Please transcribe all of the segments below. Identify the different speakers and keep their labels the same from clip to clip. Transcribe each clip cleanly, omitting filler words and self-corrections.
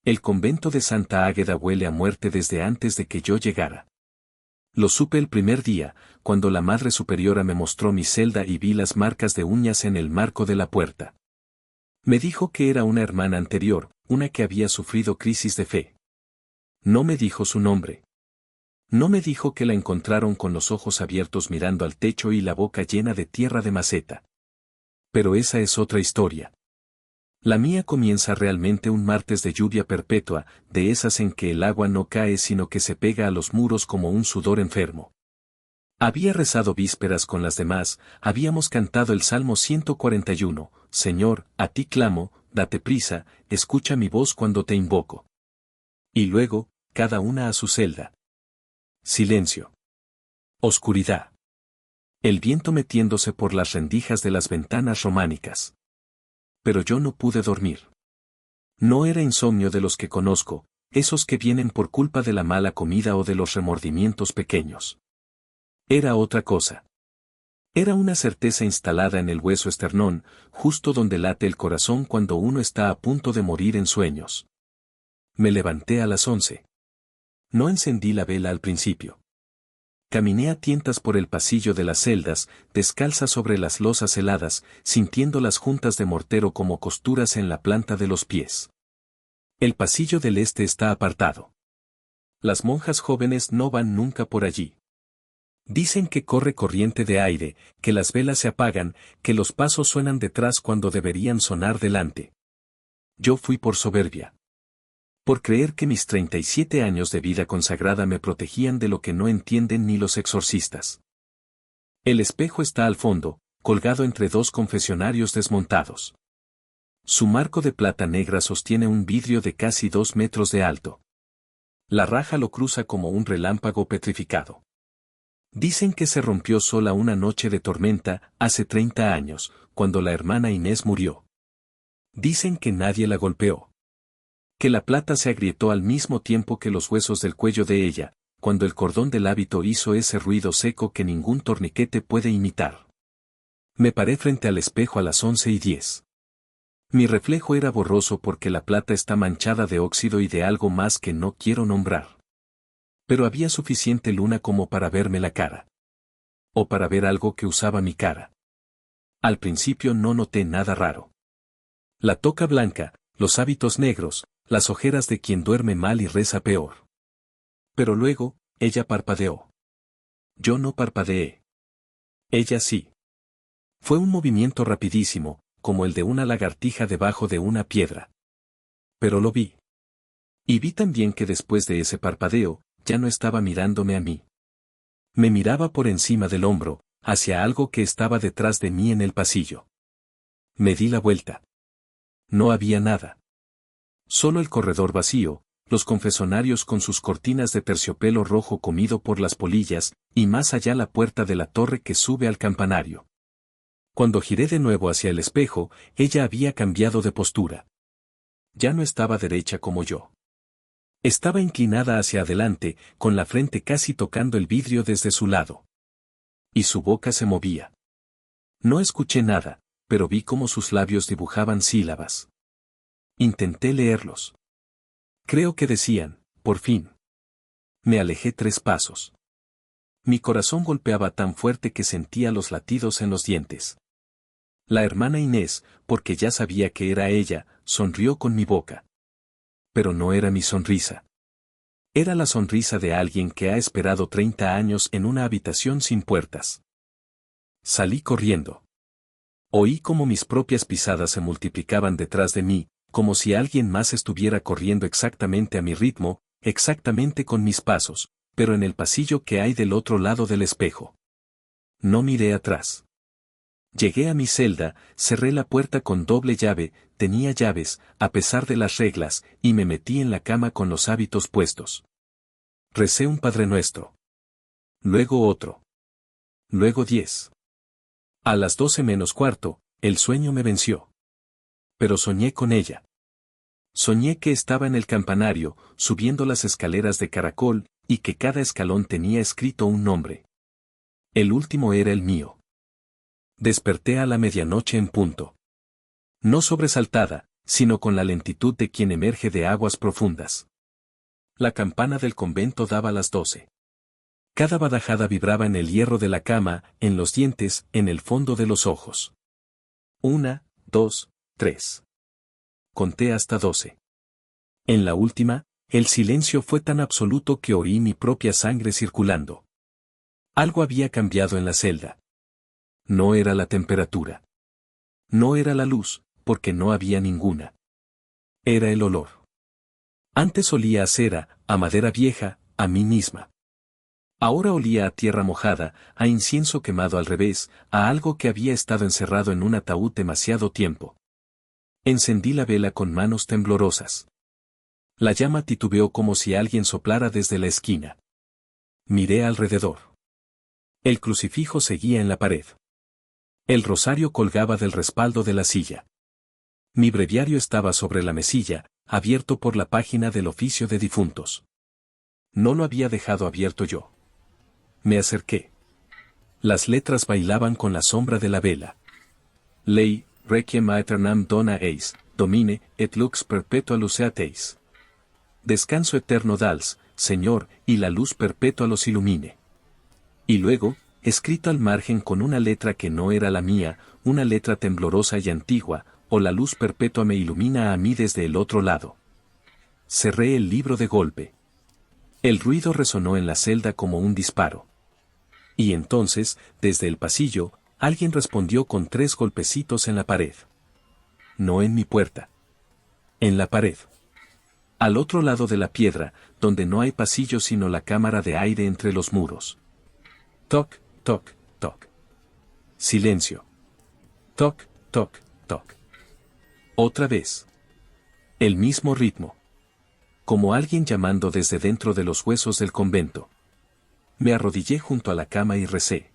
Speaker 1: El convento de Santa Águeda huele a muerte desde antes de que yo llegara. Lo supe el primer día, cuando la Madre Superiora me mostró mi celda y vi las marcas de uñas en el marco de la puerta. Me dijo que era una hermana anterior, una que había sufrido crisis de fe. No me dijo su nombre. No me dijo que la encontraron con los ojos abiertos mirando al techo y la boca llena de tierra de maceta. Pero esa es otra historia. La mía comienza realmente un martes de lluvia perpetua, de esas en que el agua no cae sino que se pega a los muros como un sudor enfermo. Había rezado vísperas con las demás, habíamos cantado el Salmo 141, Señor, a ti clamo, date prisa, escucha mi voz cuando te invoco. Y luego, cada una a su celda. Silencio. Oscuridad. El viento metiéndose por las rendijas de las ventanas románicas. Pero yo no pude dormir. No era insomnio de los que conozco, esos que vienen por culpa de la mala comida o de los remordimientos pequeños. Era otra cosa. Era una certeza instalada en el hueso esternón, justo donde late el corazón cuando uno está a punto de morir en sueños. Me levanté a las 11. No encendí la vela al principio. Caminé a tientas por el pasillo de las celdas, descalza sobre las losas heladas, sintiendo las juntas de mortero como costuras en la planta de los pies. El pasillo del este está apartado. Las monjas jóvenes no van nunca por allí. Dicen que corre corriente de aire, que las velas se apagan, que los pasos suenan detrás cuando deberían sonar delante. Yo fui por soberbia. Por creer que mis 37 años de vida consagrada me protegían de lo que no entienden ni los exorcistas. El espejo está al fondo, colgado entre dos confesionarios desmontados. Su marco de plata negra sostiene un vidrio de casi 2 metros de alto. La raja lo cruza como un relámpago petrificado. Dicen que se rompió sola una noche de tormenta, hace 30 años, cuando la hermana Inés murió. Dicen que nadie la golpeó. Que la plata se agrietó al mismo tiempo que los huesos del cuello de ella, cuando el cordón del hábito hizo ese ruido seco que ningún torniquete puede imitar. Me paré frente al espejo a las 11:10. Mi reflejo era borroso porque la plata está manchada de óxido y de algo más que no quiero nombrar. Pero había suficiente luna como para verme la cara. O para ver algo que usaba mi cara. Al principio no noté nada raro. La toca blanca, los hábitos negros, las ojeras de quien duerme mal y reza peor. Pero luego, ella parpadeó. Yo no parpadeé. Ella sí. Fue un movimiento rapidísimo, como el de una lagartija debajo de una piedra. Pero lo vi. Y vi también que después de ese parpadeo, ya no estaba mirándome a mí. Me miraba por encima del hombro, hacia algo que estaba detrás de mí en el pasillo. Me di la vuelta. No había nada. Solo el corredor vacío, los confesonarios con sus cortinas de terciopelo rojo comido por las polillas, y más allá la puerta de la torre que sube al campanario. Cuando giré de nuevo hacia el espejo, ella había cambiado de postura. Ya no estaba derecha como yo. Estaba inclinada hacia adelante, con la frente casi tocando el vidrio desde su lado. Y su boca se movía. No escuché nada, pero vi cómo sus labios dibujaban sílabas. Intenté leerlos. Creo que decían, por fin. Me alejé 3 pasos. Mi corazón golpeaba tan fuerte que sentía los latidos en los dientes. La hermana Inés, porque ya sabía que era ella, sonrió con mi boca. Pero no era mi sonrisa. Era la sonrisa de alguien que ha esperado 30 años en una habitación sin puertas. Salí corriendo. Oí como mis propias pisadas se multiplicaban detrás de mí, como si alguien más estuviera corriendo exactamente a mi ritmo, exactamente con mis pasos, pero en el pasillo que hay del otro lado del espejo. No miré atrás. Llegué a mi celda, cerré la puerta con doble llave, tenía llaves, a pesar de las reglas, y me metí en la cama con los hábitos puestos. Recé un Padre Nuestro. Luego otro. Luego 10. A las 12 menos cuarto, el sueño me venció. Pero soñé con ella. Soñé que estaba en el campanario, subiendo las escaleras de caracol, y que cada escalón tenía escrito un nombre. El último era el mío. Desperté a la medianoche en punto. No sobresaltada, sino con la lentitud de quien emerge de aguas profundas. La campana del convento daba las 12. Cada badajada vibraba en el hierro de la cama, en los dientes, en el fondo de los ojos. 1, 2, 3. Conté hasta 12. En la última, el silencio fue tan absoluto que oí mi propia sangre circulando. Algo había cambiado en la celda. No era la temperatura. No era la luz, porque no había ninguna. Era el olor. Antes olía a cera, a madera vieja, a mí misma. Ahora olía a tierra mojada, a incienso quemado al revés, a algo que había estado encerrado en un ataúd demasiado tiempo. Encendí la vela con manos temblorosas. La llama titubeó como si alguien soplara desde la esquina. Miré alrededor. El crucifijo seguía en la pared. El rosario colgaba del respaldo de la silla. Mi breviario estaba sobre la mesilla, abierto por la página del oficio de difuntos. No lo había dejado abierto yo. Me acerqué. Las letras bailaban con la sombra de la vela. Lei, requiem aeternam dona eis, domine, et lux perpetua luceat eis. Descanso eterno dals, Señor, y la luz perpetua los ilumine. Y luego, escrito al margen con una letra que no era la mía, una letra temblorosa y antigua, o la luz perpetua me ilumina a mí desde el otro lado. Cerré el libro de golpe. El ruido resonó en la celda como un disparo. Y entonces, desde el pasillo, alguien respondió con 3 golpecitos en la pared. No en mi puerta. En la pared. Al otro lado de la piedra, donde no hay pasillo sino la cámara de aire entre los muros. Toc, toc, toc. Silencio. Toc, toc, toc. Otra vez. El mismo ritmo. Como alguien llamando desde dentro de los huesos del convento. Me arrodillé junto a la cama y recé.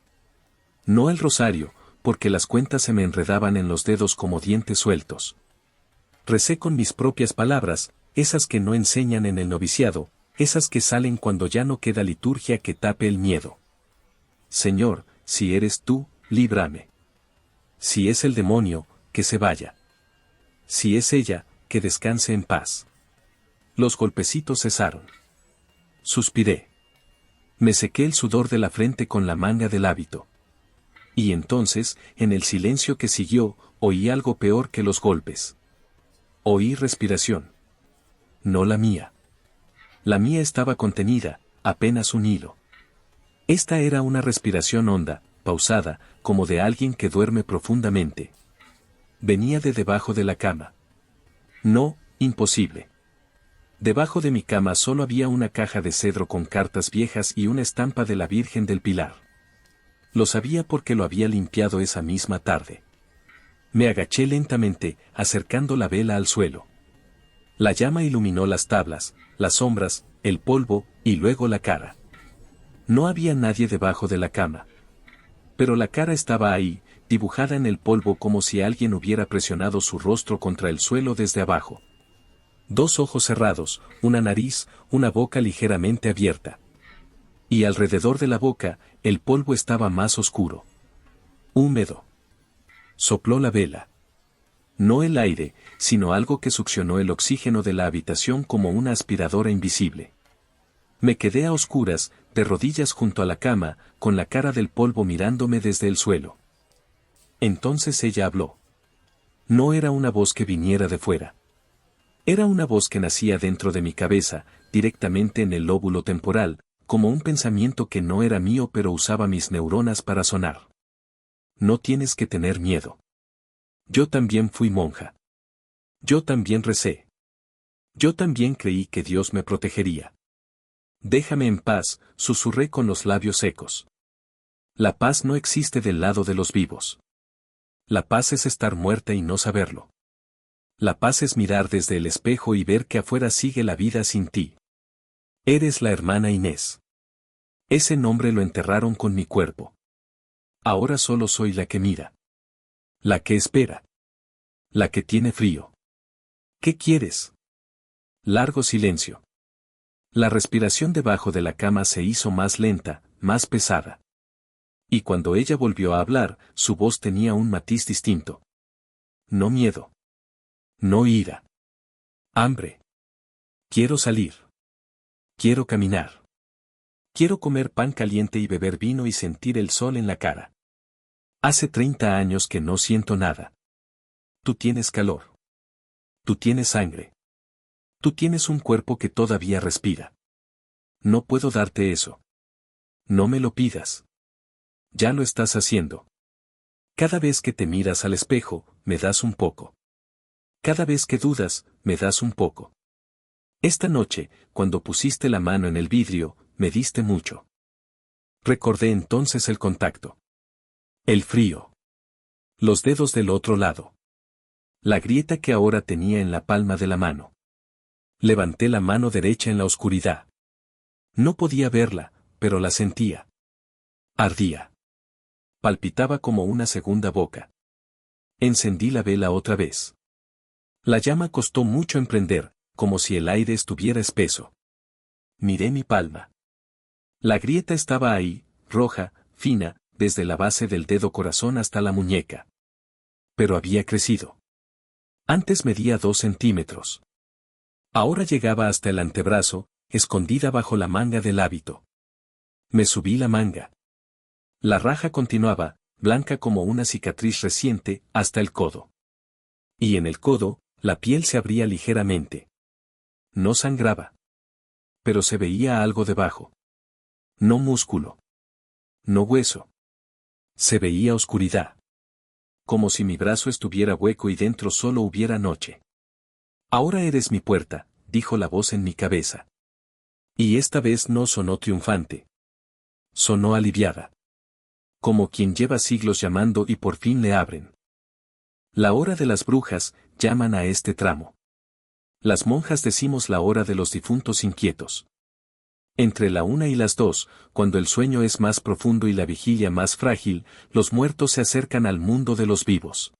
Speaker 1: No el rosario, porque las cuentas se me enredaban en los dedos como dientes sueltos. Recé con mis propias palabras, esas que no enseñan en el noviciado, esas que salen cuando ya no queda liturgia que tape el miedo. Señor, si eres tú, líbrame. Si es el demonio, que se vaya. Si es ella, que descanse en paz. Los golpecitos cesaron. Suspiré. Me sequé el sudor de la frente con la manga del hábito. Y entonces, en el silencio que siguió, oí algo peor que los golpes. Oí respiración. No la mía. La mía estaba contenida, apenas un hilo. Esta era una respiración honda, pausada, como de alguien que duerme profundamente. Venía de debajo de la cama. No, imposible. Debajo de mi cama solo había una caja de cedro con cartas viejas y una estampa de la Virgen del Pilar. Lo sabía porque lo había limpiado esa misma tarde. Me agaché lentamente, acercando la vela al suelo. La llama iluminó las tablas, las sombras, el polvo, y luego la cara. No había nadie debajo de la cama. Pero la cara estaba ahí, dibujada en el polvo como si alguien hubiera presionado su rostro contra el suelo desde abajo. 2 ojos cerrados, una nariz, una boca ligeramente abierta. Y alrededor de la boca, el polvo estaba más oscuro. Húmedo. Sopló la vela. No el aire, sino algo que succionó el oxígeno de la habitación como una aspiradora invisible. Me quedé a oscuras, de rodillas junto a la cama, con la cara del polvo mirándome desde el suelo. Entonces ella habló. No era una voz que viniera de fuera. Era una voz que nacía dentro de mi cabeza, directamente en el lóbulo temporal, como un pensamiento que no era mío pero usaba mis neuronas para sonar. No tienes que tener miedo. Yo también fui monja. Yo también recé. Yo también creí que Dios me protegería. Déjame en paz, susurré con los labios secos. La paz no existe del lado de los vivos. La paz es estar muerta y no saberlo. La paz es mirar desde el espejo y ver que afuera sigue la vida sin ti. Eres la hermana Inés. Ese nombre lo enterraron con mi cuerpo. Ahora solo soy la que mira. La que espera. La que tiene frío. ¿Qué quieres? Largo silencio. La respiración debajo de la cama se hizo más lenta, más pesada. Y cuando ella volvió a hablar, su voz tenía un matiz distinto. No miedo. No ira. Hambre. Quiero salir. Quiero caminar. Quiero comer pan caliente y beber vino y sentir el sol en la cara. Hace 30 años que no siento nada. Tú tienes calor. Tú tienes sangre. Tú tienes un cuerpo que todavía respira. No puedo darte eso. No me lo pidas. Ya lo estás haciendo. Cada vez que te miras al espejo, me das un poco. Cada vez que dudas, me das un poco. Esta noche, cuando pusiste la mano en el vidrio, me diste mucho. Recordé entonces el contacto. El frío. Los dedos del otro lado. La grieta que ahora tenía en la palma de la mano. Levanté la mano derecha en la oscuridad. No podía verla, pero la sentía. Ardía. Palpitaba como una segunda boca. Encendí la vela otra vez. La llama costó mucho en prender, como si el aire estuviera espeso. Miré mi palma. La grieta estaba ahí, roja, fina, desde la base del dedo corazón hasta la muñeca. Pero había crecido. Antes medía 2 centímetros. Ahora llegaba hasta el antebrazo, escondida bajo la manga del hábito. Me subí la manga. La raja continuaba, blanca como una cicatriz reciente, hasta el codo. Y en el codo, la piel se abría ligeramente. No sangraba. Pero se veía algo debajo. No músculo. No hueso. Se veía oscuridad. Como si mi brazo estuviera hueco y dentro solo hubiera noche. Ahora eres mi puerta, dijo la voz en mi cabeza. Y esta vez no sonó triunfante. Sonó aliviada. Como quien lleva siglos llamando y por fin le abren. La hora de las brujas, llaman a este tramo. Las monjas decimos la hora de los difuntos inquietos. Entre la 1 y las 2, cuando el sueño es más profundo y la vigilia más frágil, los muertos se acercan al mundo de los vivos.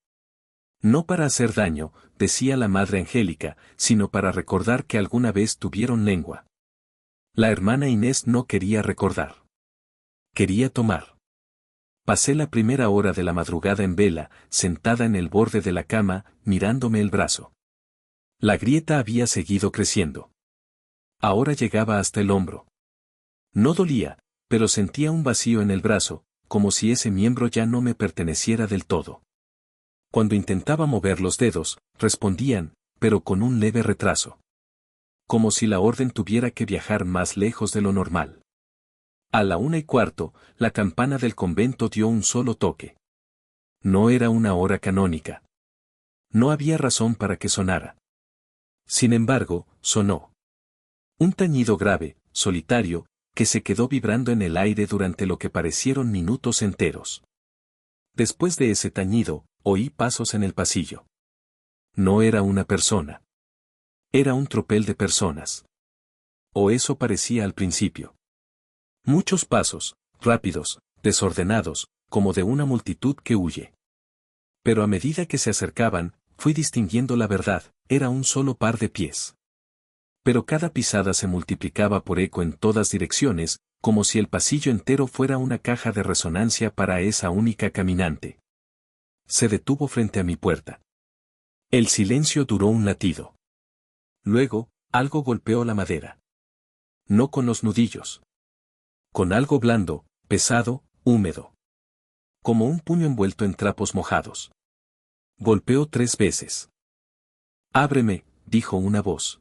Speaker 1: No para hacer daño, decía la Madre Angélica, sino para recordar que alguna vez tuvieron lengua. La hermana Inés no quería recordar. Quería tomar. Pasé la primera hora de la madrugada en vela, sentada en el borde de la cama, mirándome el brazo. La grieta había seguido creciendo. Ahora llegaba hasta el hombro. No dolía, pero sentía un vacío en el brazo, como si ese miembro ya no me perteneciera del todo. Cuando intentaba mover los dedos, respondían, pero con un leve retraso. Como si la orden tuviera que viajar más lejos de lo normal. A la 1:15, la campana del convento dio un solo toque. No era una hora canónica. No había razón para que sonara. Sin embargo, sonó. Un tañido grave, solitario, que se quedó vibrando en el aire durante lo que parecieron minutos enteros. Después de ese tañido, oí pasos en el pasillo. No era una persona. Era un tropel de personas. O eso parecía al principio. Muchos pasos, rápidos, desordenados, como de una multitud que huye. Pero a medida que se acercaban, fui distinguiendo la verdad, era un solo par de pies. Pero cada pisada se multiplicaba por eco en todas direcciones, como si el pasillo entero fuera una caja de resonancia para esa única caminante. Se detuvo frente a mi puerta. El silencio duró un latido. Luego, algo golpeó la madera. No con los nudillos. Con algo blando, pesado, húmedo. Como un puño envuelto en trapos mojados. Golpeó 3 veces. «Ábreme», dijo una voz.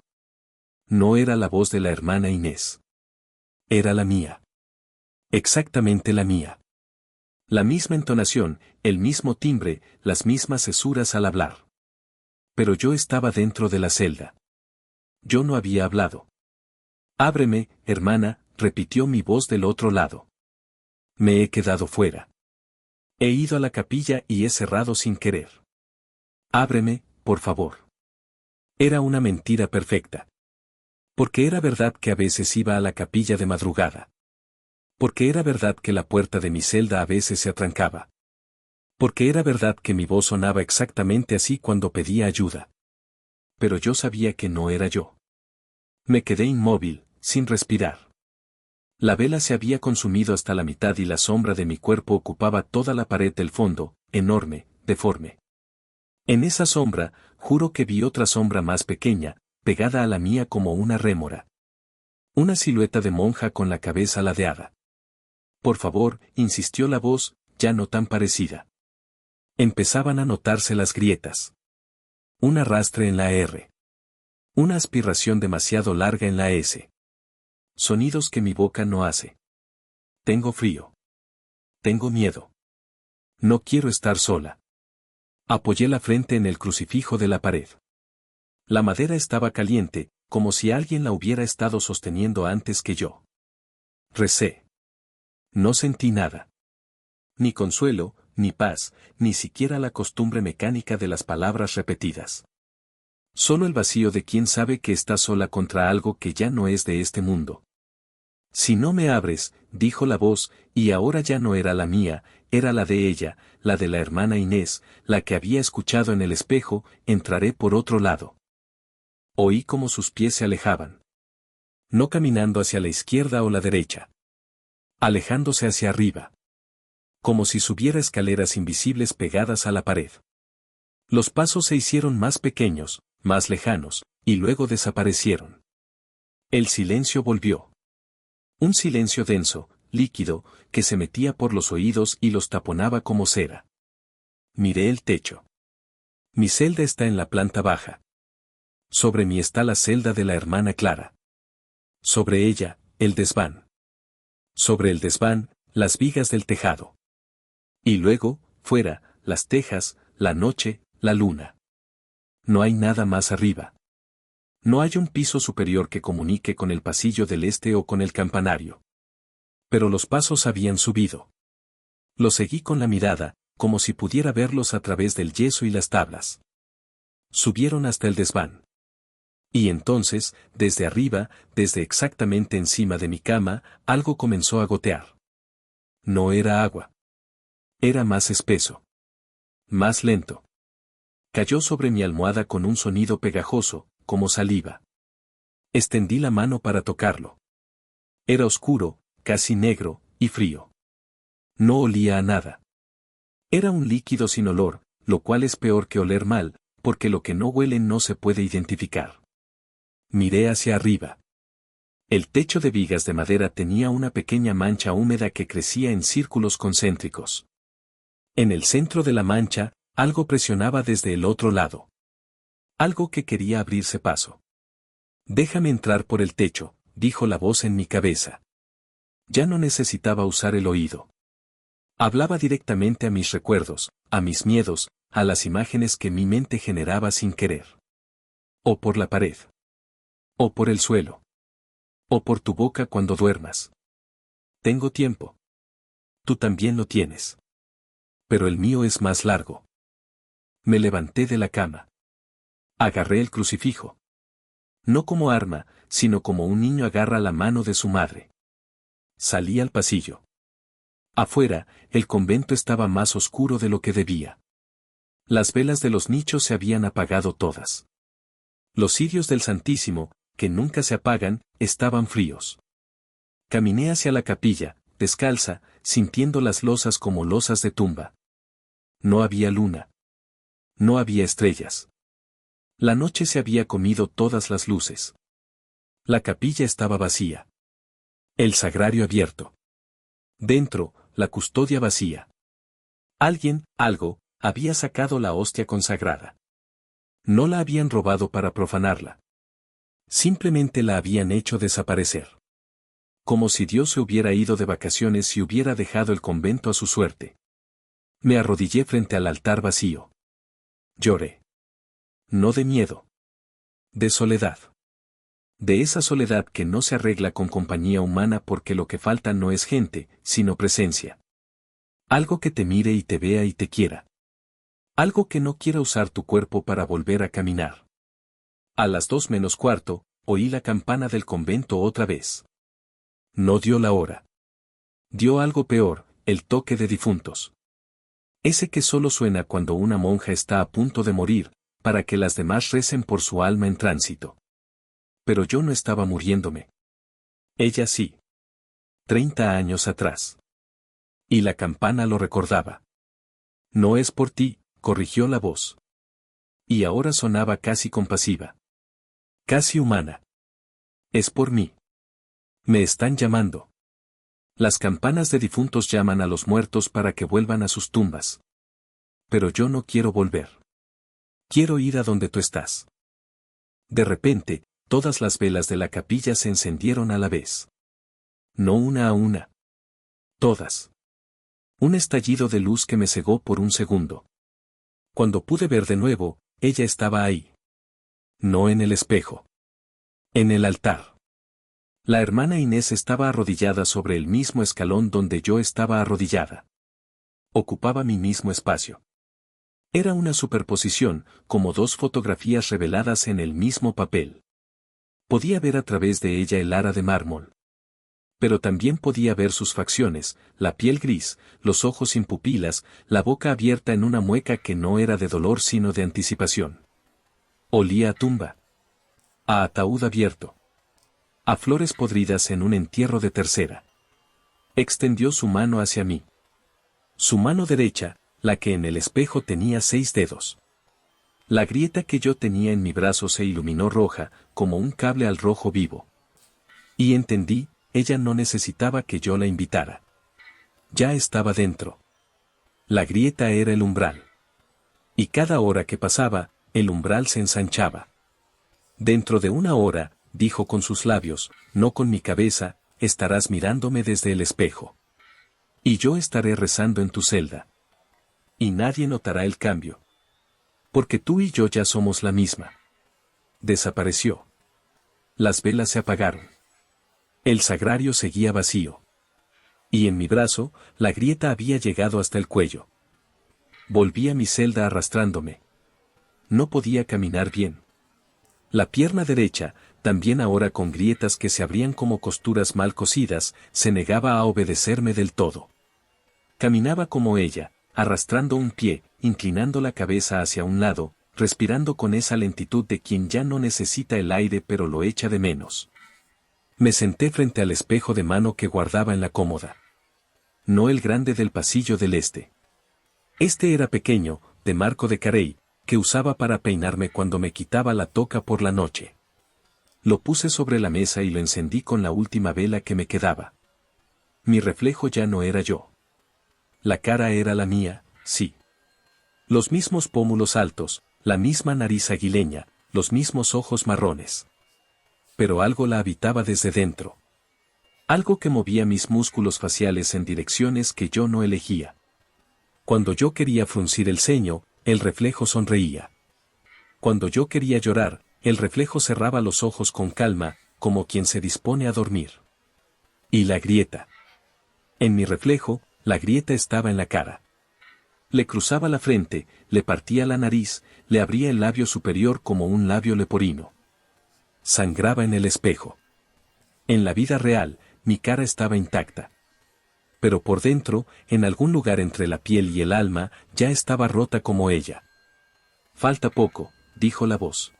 Speaker 1: No era la voz de la hermana Inés. Era la mía. Exactamente la mía. La misma entonación, el mismo timbre, las mismas cesuras al hablar. Pero yo estaba dentro de la celda. Yo no había hablado. «Ábreme, hermana», repitió mi voz del otro lado. Me he quedado fuera. He ido a la capilla y he cerrado sin querer. «Ábreme, por favor». Era una mentira perfecta. Porque era verdad que a veces iba a la capilla de madrugada. Porque era verdad que la puerta de mi celda a veces se atrancaba. Porque era verdad que mi voz sonaba exactamente así cuando pedía ayuda. Pero yo sabía que no era yo. Me quedé inmóvil, sin respirar. La vela se había consumido hasta la mitad y la sombra de mi cuerpo ocupaba toda la pared del fondo, enorme, deforme. En esa sombra, juro que vi otra sombra más pequeña, pegada a la mía como una rémora. Una silueta de monja con la cabeza ladeada. Por favor, insistió la voz, ya no tan parecida. Empezaban a notarse las grietas. Un arrastre en la R. Una aspiración demasiado larga en la S. Sonidos que mi boca no hace. Tengo frío. Tengo miedo. No quiero estar sola. Apoyé la frente en el crucifijo de la pared. La madera estaba caliente, como si alguien la hubiera estado sosteniendo antes que yo. Recé. No sentí nada. Ni consuelo, ni paz, ni siquiera la costumbre mecánica de las palabras repetidas. Solo el vacío de quien sabe que está sola contra algo que ya no es de este mundo. Si no me abres, dijo la voz, y ahora ya no era la mía, era la de ella, la de la hermana Inés, la que había escuchado en el espejo, entraré por otro lado. Oí como sus pies se alejaban. No caminando hacia la izquierda o la derecha. Alejándose hacia arriba. Como si subiera escaleras invisibles pegadas a la pared. Los pasos se hicieron más pequeños, más lejanos, y luego desaparecieron. El silencio volvió. Un silencio denso, líquido, que se metía por los oídos y los taponaba como cera. Miré el techo. Mi celda está en la planta baja. Sobre mí está la celda de la hermana Clara. Sobre ella, el desván. Sobre el desván, las vigas del tejado. Y luego, fuera, las tejas, la noche, la luna. No hay nada más arriba. No hay un piso superior que comunique con el pasillo del este o con el campanario. Pero los pasos habían subido. Los seguí con la mirada, como si pudiera verlos a través del yeso y las tablas. Subieron hasta el desván. Y entonces, desde arriba, desde exactamente encima de mi cama, algo comenzó a gotear. No era agua. Era más espeso. Más lento. Cayó sobre mi almohada con un sonido pegajoso, como saliva. Extendí la mano para tocarlo. Era oscuro, casi negro, y frío. No olía a nada. Era un líquido sin olor, lo cual es peor que oler mal, porque lo que no huele no se puede identificar. Miré hacia arriba. El techo de vigas de madera tenía una pequeña mancha húmeda que crecía en círculos concéntricos. En el centro de la mancha, algo presionaba desde el otro lado. Algo que quería abrirse paso. Déjame entrar por el techo, dijo la voz en mi cabeza. Ya no necesitaba usar el oído. Hablaba directamente a mis recuerdos, a mis miedos, a las imágenes que mi mente generaba sin querer. O por la pared. O por el suelo. O por tu boca cuando duermas. Tengo tiempo. Tú también lo tienes. Pero el mío es más largo. Me levanté de la cama. Agarré el crucifijo. No como arma, sino como un niño agarra la mano de su madre. Salí al pasillo. Afuera, el convento estaba más oscuro de lo que debía. Las velas de los nichos se habían apagado todas. Los cirios del Santísimo, que nunca se apagan, estaban fríos. Caminé hacia la capilla, descalza, sintiendo las losas como losas de tumba. No había luna. No había estrellas. La noche se había comido todas las luces. La capilla estaba vacía. El sagrario abierto. Dentro, la custodia vacía. Alguien, algo, había sacado la hostia consagrada. No la habían robado para profanarla. Simplemente la habían hecho desaparecer. Como si Dios se hubiera ido de vacaciones y hubiera dejado el convento a su suerte. Me arrodillé frente al altar vacío. Lloré. No de miedo. De soledad. De esa soledad que no se arregla con compañía humana porque lo que falta no es gente, sino presencia. Algo que te mire y te vea y te quiera. Algo que no quiera usar tu cuerpo para volver a caminar. A las 2:45, oí la campana del convento otra vez. No dio la hora. Dio algo peor, el toque de difuntos. Ese que solo suena cuando una monja está a punto de morir, para que las demás recen por su alma en tránsito. Pero yo no estaba muriéndome. Ella sí. 30 años atrás. Y la campana lo recordaba. No es por ti, corrigió la voz. Y ahora sonaba casi compasiva. Casi humana. Es por mí. Me están llamando. Las campanas de difuntos llaman a los muertos para que vuelvan a sus tumbas. Pero yo no quiero volver. Quiero ir a donde tú estás. De repente, todas las velas de la capilla se encendieron a la vez. No una a una. Todas. Un estallido de luz que me cegó por un segundo. Cuando pude ver de nuevo, ella estaba ahí. No en el espejo. En el altar. La hermana Inés estaba arrodillada sobre el mismo escalón donde yo estaba arrodillada. Ocupaba mi mismo espacio. Era una superposición, como dos fotografías reveladas en el mismo papel. Podía ver a través de ella el ara de mármol. Pero también podía ver sus facciones, la piel gris, los ojos sin pupilas, la boca abierta en una mueca que no era de dolor sino de anticipación. Olía a tumba. A ataúd abierto. A flores podridas en un entierro de tercera. Extendió su mano hacia mí. Su mano derecha, la que en el espejo tenía 6 dedos. La grieta que yo tenía en mi brazo se iluminó roja, como un cable al rojo vivo. Y entendí, ella no necesitaba que yo la invitara. Ya estaba dentro. La grieta era el umbral. Y cada hora que pasaba, el umbral se ensanchaba. Dentro de una hora, dijo con sus labios, no con mi cabeza, estarás mirándome desde el espejo. Y yo estaré rezando en tu celda. Y nadie notará el cambio. Porque tú y yo ya somos la misma. Desapareció. Las velas se apagaron. El sagrario seguía vacío. Y en mi brazo, la grieta había llegado hasta el cuello. Volví a mi celda arrastrándome. No podía caminar bien. La pierna derecha, también ahora con grietas que se abrían como costuras mal cosidas, se negaba a obedecerme del todo. Caminaba como ella, arrastrando un pie, inclinando la cabeza hacia un lado, respirando con esa lentitud de quien ya no necesita el aire pero lo echa de menos. Me senté frente al espejo de mano que guardaba en la cómoda. No el grande del pasillo del este. Este era pequeño, de marco de carey, que usaba para peinarme cuando me quitaba la toca por la noche. Lo puse sobre la mesa y lo encendí con la última vela que me quedaba. Mi reflejo ya no era yo. La cara era la mía, sí. Los mismos pómulos altos, la misma nariz aguileña, los mismos ojos marrones. Pero algo la habitaba desde dentro. Algo que movía mis músculos faciales en direcciones que yo no elegía. Cuando yo quería fruncir el ceño, el reflejo sonreía. Cuando yo quería llorar, el reflejo cerraba los ojos con calma, como quien se dispone a dormir. Y la grieta. En mi reflejo, la grieta estaba en la cara. Le cruzaba la frente, le partía la nariz, le abría el labio superior como un labio leporino. Sangraba en el espejo. En la vida real, mi cara estaba intacta. Pero por dentro, en algún lugar entre la piel y el alma, ya estaba rota como ella. Falta poco, dijo la voz.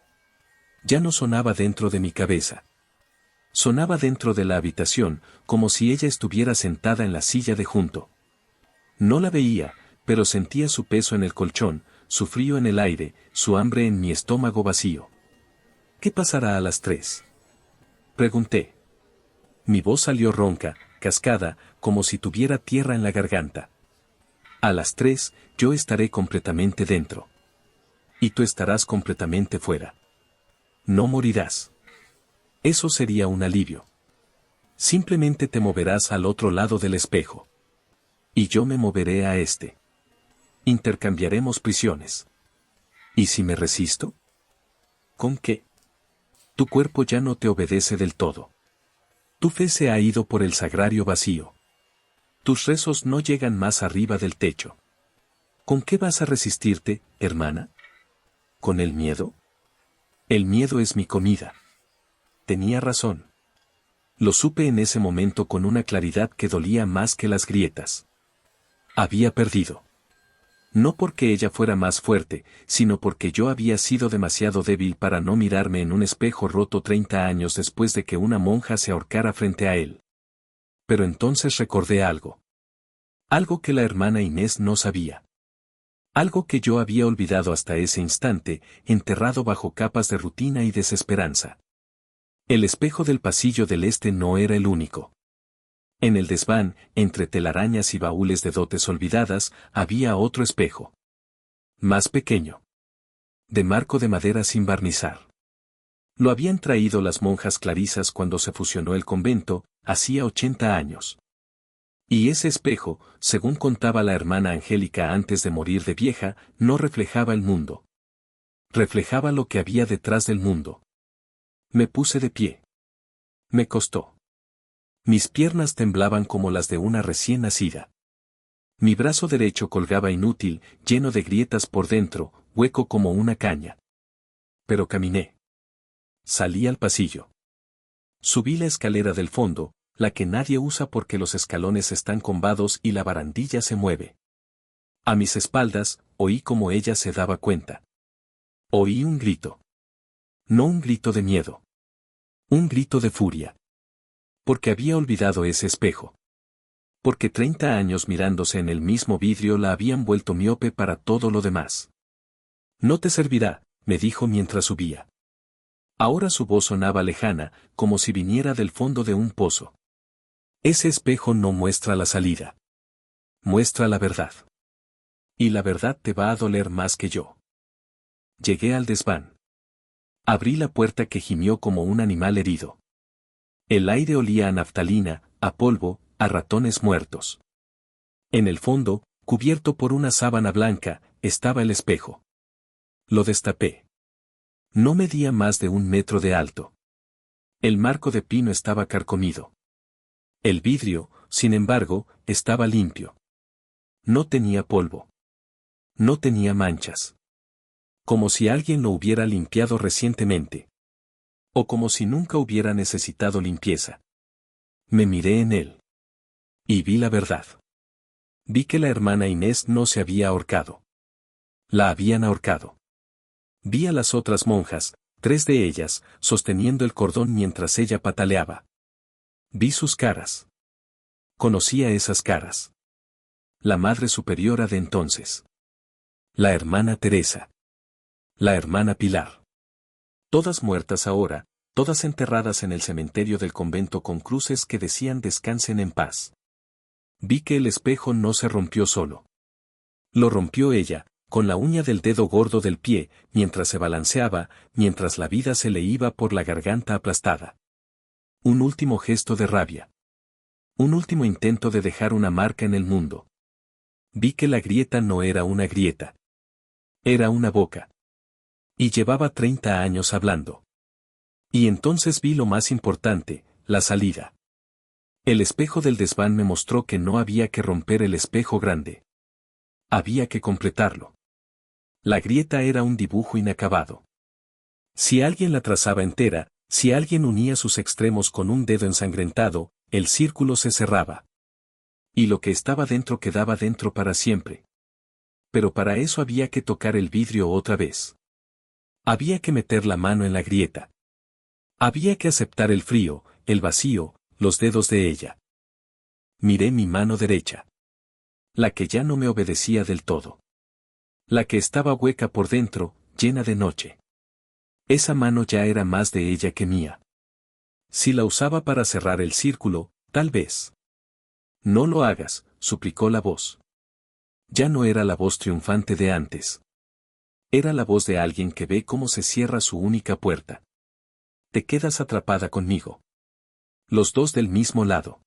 Speaker 1: Ya no sonaba dentro de mi cabeza. Sonaba dentro de la habitación, como si ella estuviera sentada en la silla de junto. No la veía, pero sentía su peso en el colchón, su frío en el aire, su hambre en mi estómago vacío. ¿Qué pasará a las 3? Pregunté. Mi voz salió ronca, cascada, como si tuviera tierra en la garganta. A las 3, yo estaré completamente dentro. Y tú estarás completamente fuera. No morirás. Eso sería un alivio. Simplemente te moverás al otro lado del espejo. Y yo me moveré a este. Intercambiaremos prisiones. ¿Y si me resisto? ¿Con qué? Tu cuerpo ya no te obedece del todo. Tu fe se ha ido por el sagrario vacío. Tus rezos no llegan más arriba del techo. ¿Con qué vas a resistirte, hermana? ¿Con el miedo? El miedo es mi comida. Tenía razón. Lo supe en ese momento con una claridad que dolía más que las grietas. Había perdido. No porque ella fuera más fuerte, sino porque yo había sido demasiado débil para no mirarme en un espejo roto 30 años después de que una monja se ahorcara frente a él. Pero entonces recordé algo. Algo que la hermana Inés no sabía. Algo que yo había olvidado hasta ese instante, enterrado bajo capas de rutina y desesperanza. El espejo del pasillo del este no era el único. En el desván, entre telarañas y baúles de dotes olvidadas, había otro espejo. Más pequeño. De marco de madera sin barnizar. Lo habían traído las monjas clarisas cuando se fusionó el convento, hacía 80 años. Y ese espejo, según contaba la hermana Angélica antes de morir de vieja, no reflejaba el mundo. Reflejaba lo que había detrás del mundo. Me puse de pie. Me costó. Mis piernas temblaban como las de una recién nacida. Mi brazo derecho colgaba inútil, lleno de grietas por dentro, hueco como una caña. Pero caminé. Salí al pasillo. Subí la escalera del fondo, la que nadie usa porque los escalones están combados y la barandilla se mueve. A mis espaldas, oí como ella se daba cuenta. Oí un grito. No un grito de miedo. Un grito de furia. Porque había olvidado ese espejo. Porque 30 años mirándose en el mismo vidrio la habían vuelto miope para todo lo demás. No te servirá, me dijo mientras subía. Ahora su voz sonaba lejana, como si viniera del fondo de un pozo. Ese espejo no muestra la salida. Muestra la verdad. Y la verdad te va a doler más que yo. Llegué al desván. Abrí la puerta que gimió como un animal herido. El aire olía a naftalina, a polvo, a ratones muertos. En el fondo, cubierto por una sábana blanca, estaba el espejo. Lo destapé. No medía más de 1 metro de alto. El marco de pino estaba carcomido. El vidrio, sin embargo, estaba limpio. No tenía polvo. No tenía manchas. Como si alguien lo hubiera limpiado recientemente. O como si nunca hubiera necesitado limpieza. Me miré en él. Y vi la verdad. Vi que la hermana Inés no se había ahorcado. La habían ahorcado. Vi a las otras monjas, 3 de ellas, sosteniendo el cordón mientras ella pataleaba. Vi sus caras. Conocía esas caras. La Madre Superiora de entonces. La hermana Teresa. La hermana Pilar. Todas muertas ahora, todas enterradas en el cementerio del convento con cruces que decían descansen en paz. Vi que el espejo no se rompió solo. Lo rompió ella, con la uña del dedo gordo del pie, mientras se balanceaba, mientras la vida se le iba por la garganta aplastada. Un último gesto de rabia. Un último intento de dejar una marca en el mundo. Vi que la grieta no era una grieta. Era una boca. Y llevaba 30 años hablando. Y entonces vi lo más importante, la salida. El espejo del desván me mostró que no había que romper el espejo grande. Había que completarlo. La grieta era un dibujo inacabado. Si alguien la trazaba entera, si alguien unía sus extremos con un dedo ensangrentado, el círculo se cerraba. Y lo que estaba dentro quedaba dentro para siempre. Pero para eso había que tocar el vidrio otra vez. Había que meter la mano en la grieta. Había que aceptar el frío, el vacío, los dedos de ella. Miré mi mano derecha. La que ya no me obedecía del todo. La que estaba hueca por dentro, llena de noche. Esa mano ya era más de ella que mía. Si la usaba para cerrar el círculo, tal vez. No lo hagas, suplicó la voz. Ya no era la voz triunfante de antes. Era la voz de alguien que ve cómo se cierra su única puerta. Te quedas atrapada conmigo. Los dos del mismo lado.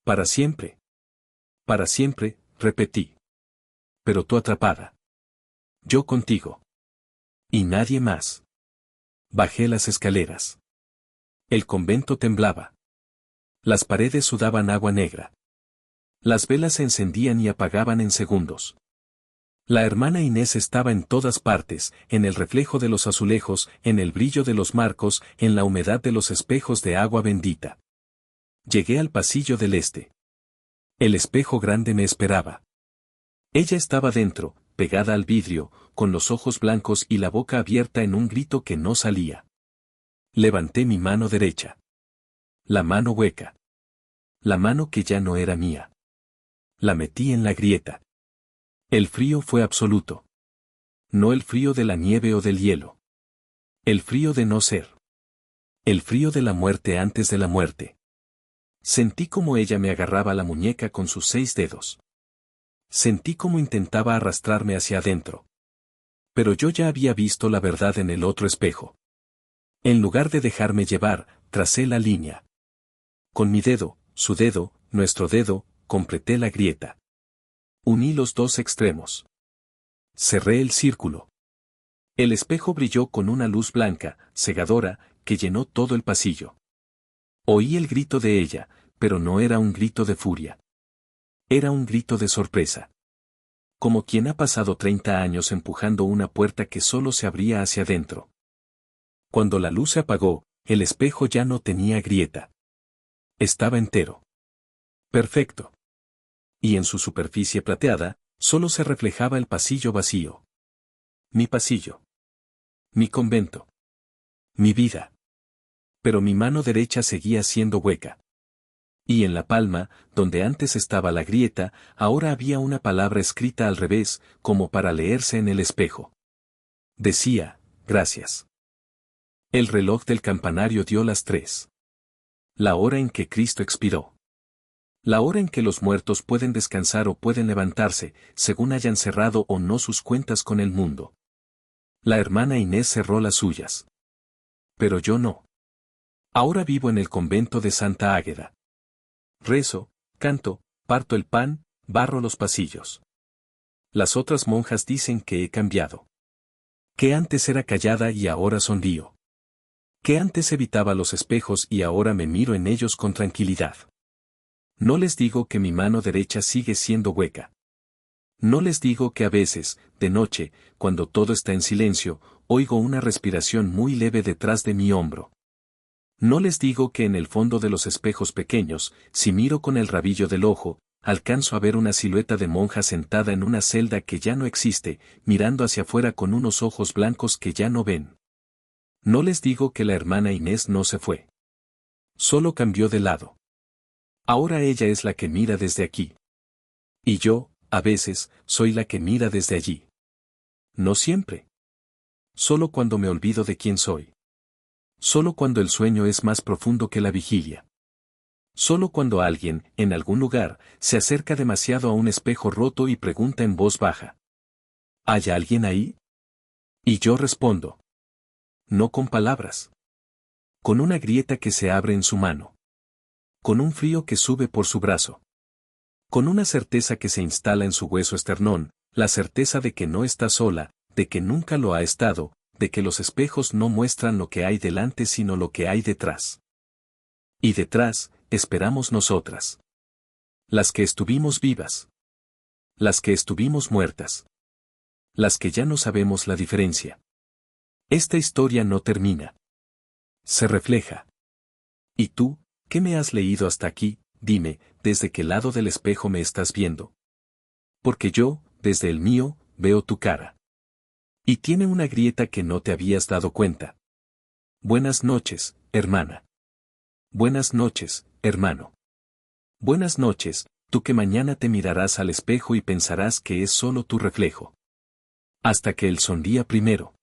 Speaker 1: Para siempre. Para siempre, repetí. Pero tú atrapada. Yo contigo. Y nadie más. Bajé las escaleras. El convento temblaba. Las paredes sudaban agua negra. Las velas se encendían y apagaban en segundos. La hermana Inés estaba en todas partes, en el reflejo de los azulejos, en el brillo de los marcos, en la humedad de los espejos de agua bendita. Llegué al pasillo del este. El espejo grande me esperaba. Ella estaba dentro, pegada al vidrio, con los ojos blancos y la boca abierta en un grito que no salía. Levanté mi mano derecha. La mano hueca. La mano que ya no era mía. La metí en la grieta. El frío fue absoluto. No el frío de la nieve o del hielo. El frío de no ser. El frío de la muerte antes de la muerte. Sentí como ella me agarraba la muñeca con sus 6 dedos. Sentí como intentaba arrastrarme hacia adentro. Pero yo ya había visto la verdad en el otro espejo. En lugar de dejarme llevar, tracé la línea. Con mi dedo, su dedo, nuestro dedo, completé la grieta. Uní los dos extremos. Cerré el círculo. El espejo brilló con una luz blanca, cegadora, que llenó todo el pasillo. Oí el grito de ella, pero no era un grito de furia. Era un grito de sorpresa. Como quien ha pasado 30 años empujando una puerta que solo se abría hacia adentro. Cuando la luz se apagó, el espejo ya no tenía grieta. Estaba entero. Perfecto. Y en su superficie plateada, solo se reflejaba el pasillo vacío. Mi pasillo. Mi convento. Mi vida. Pero mi mano derecha seguía siendo hueca. Y en la palma, donde antes estaba la grieta, ahora había una palabra escrita al revés, como para leerse en el espejo. Decía, gracias. El reloj del campanario dio las 3. La hora en que Cristo expiró. La hora en que los muertos pueden descansar o pueden levantarse, según hayan cerrado o no sus cuentas con el mundo. La hermana Inés cerró las suyas. Pero yo no. Ahora vivo en el convento de Santa Águeda. Rezo, canto, parto el pan, barro los pasillos. Las otras monjas dicen que he cambiado. Que antes era callada y ahora sonrío. Que antes evitaba los espejos y ahora me miro en ellos con tranquilidad. No les digo que mi mano derecha sigue siendo hueca. No les digo que a veces, de noche, cuando todo está en silencio, oigo una respiración muy leve detrás de mi hombro. No les digo que en el fondo de los espejos pequeños, si miro con el rabillo del ojo, alcanzo a ver una silueta de monja sentada en una celda que ya no existe, mirando hacia afuera con unos ojos blancos que ya no ven. No les digo que la hermana Inés no se fue. Solo cambió de lado. Ahora ella es la que mira desde aquí. Y yo, a veces, soy la que mira desde allí. No siempre. Solo cuando me olvido de quién soy. Solo cuando el sueño es más profundo que la vigilia. Solo cuando alguien, en algún lugar, se acerca demasiado a un espejo roto y pregunta en voz baja. ¿Hay alguien ahí? Y yo respondo. No con palabras. Con una grieta que se abre en su mano. Con un frío que sube por su brazo. Con una certeza que se instala en su hueso esternón, la certeza de que no está sola, de que nunca lo ha estado, de que los espejos no muestran lo que hay delante sino lo que hay detrás. Y detrás, esperamos nosotras. Las que estuvimos vivas. Las que estuvimos muertas. Las que ya no sabemos la diferencia. Esta historia no termina. Se refleja. ¿Y tú, qué me has leído hasta aquí? Dime, ¿desde qué lado del espejo me estás viendo? Porque yo, desde el mío, veo tu cara. Y tiene una grieta que no te habías dado cuenta. Buenas noches, hermana. Buenas noches, hermano. Buenas noches, tú que mañana te mirarás al espejo y pensarás que es solo tu reflejo. Hasta que él sonría primero.